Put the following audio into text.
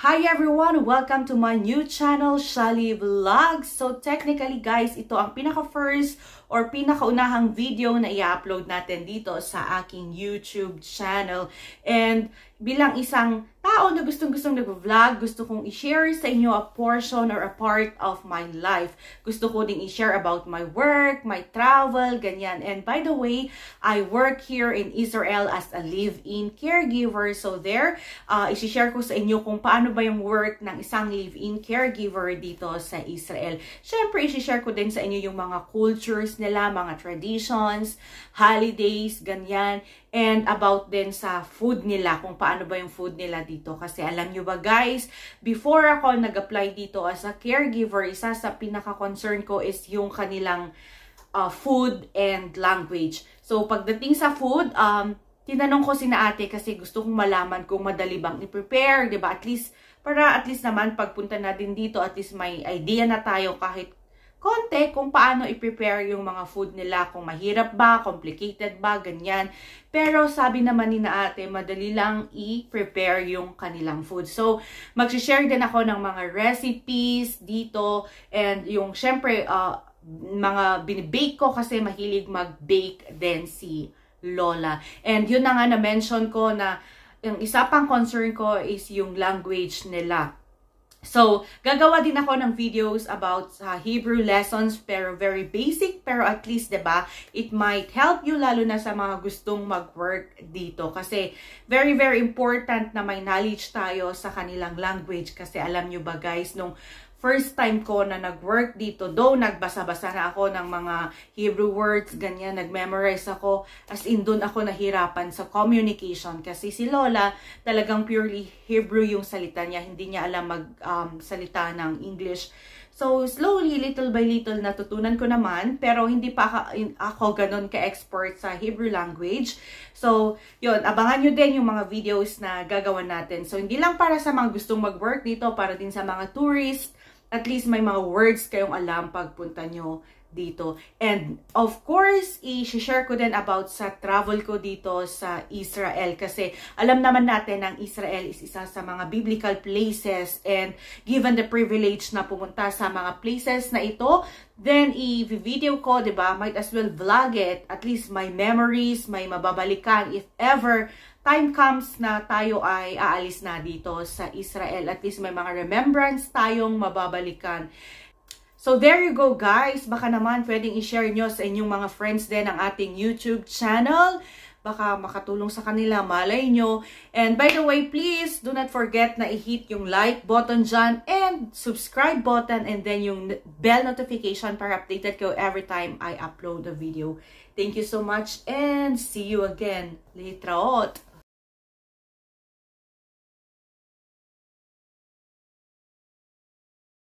Hi everyone! Welcome to my new channel, Shali Vlogs. So technically guys, ito ang pinaka-first or pinakaunahang video na i-upload natin dito sa aking YouTube channel. And bilang isang tao na gustong-gustong nag-vlog, gusto kong i-share sa inyo a portion or a part of my life. Gusto ko ding i-share about my work, my travel, ganyan. And by the way, I work here in Israel as a live-in caregiver. So there, i-share ko sa inyo kung paano ba yung work ng isang live-in caregiver dito sa Israel. Syempre, i-share ko din sa inyo yung mga cultures nila, mga traditions, holidays, ganyan. And about din sa food nila, kung paano ba yung food nila dito. Kasi alam nyo ba guys, before ako nag-apply dito as a caregiver, isa sa pinaka-concern ko is yung kanilang food and language. So pagdating sa food, tinanong ko sina ate kasi gusto kong malaman kung madali bang i-prepare, diba? At least naman pagpunta na din dito, at least may idea na tayo kahit konti kung paano i-prepare yung mga food nila, kung mahirap ba, complicated ba, ganyan. Pero sabi naman ni na ate, madali lang i-prepare yung kanilang food. So, mag-share din ako ng mga recipes dito and yung syempre, mga binibake ko kasi mahilig mag-bake din si Lola. And yun na nga na-mention ko na yung isa pang concern ko is yung language nila. So, gagawa din ako ng videos about Hebrew lessons, pero very basic, pero at least, diba, it might help you lalo na sa mga gustong mag-work dito. Kasi, very, very important na may knowledge tayo sa kanilang language. Kasi alam nyo ba guys, nung first time ko na nag-work dito, though nagbasa-basa na ako ng mga Hebrew words, ganyan, nag-memorize ako, as in doon ako nahirapan sa communication. Kasi si Lola, talagang purely Hebrew yung salita niya, hindi niya alam mag-salita ng English. So, slowly, little by little, natutunan ko naman, pero hindi pa ako ganun ka-expert sa Hebrew language. So, yun, abangan nyo din yung mga videos na gagawa natin. So, hindi lang para sa mga gustong mag-work dito, para din sa mga tourists, at least may mga words kayong alam pagpunta nyo dito. And of course, i-share ko din about sa travel ko dito sa Israel. Kasi alam naman natin ang Israel is isa sa mga biblical places. And given the privilege na pumunta sa mga places na ito, then i-video ko, diba? Might as well vlog it. At least may memories, may mababalikan if ever time comes na tayo ay aalis na dito sa Israel. At least may mga remembrance tayong mababalikan. So there you go guys. Baka naman pwedeng i-share nyo sa inyong mga friends din ang ating YouTube channel. Baka makatulong sa kanila, malay nyo. And by the way, please do not forget na i-hit yung like button dyan and subscribe button and then yung bell notification para updated kayo every time I upload a video. Thank you so much and see you again. Litraot!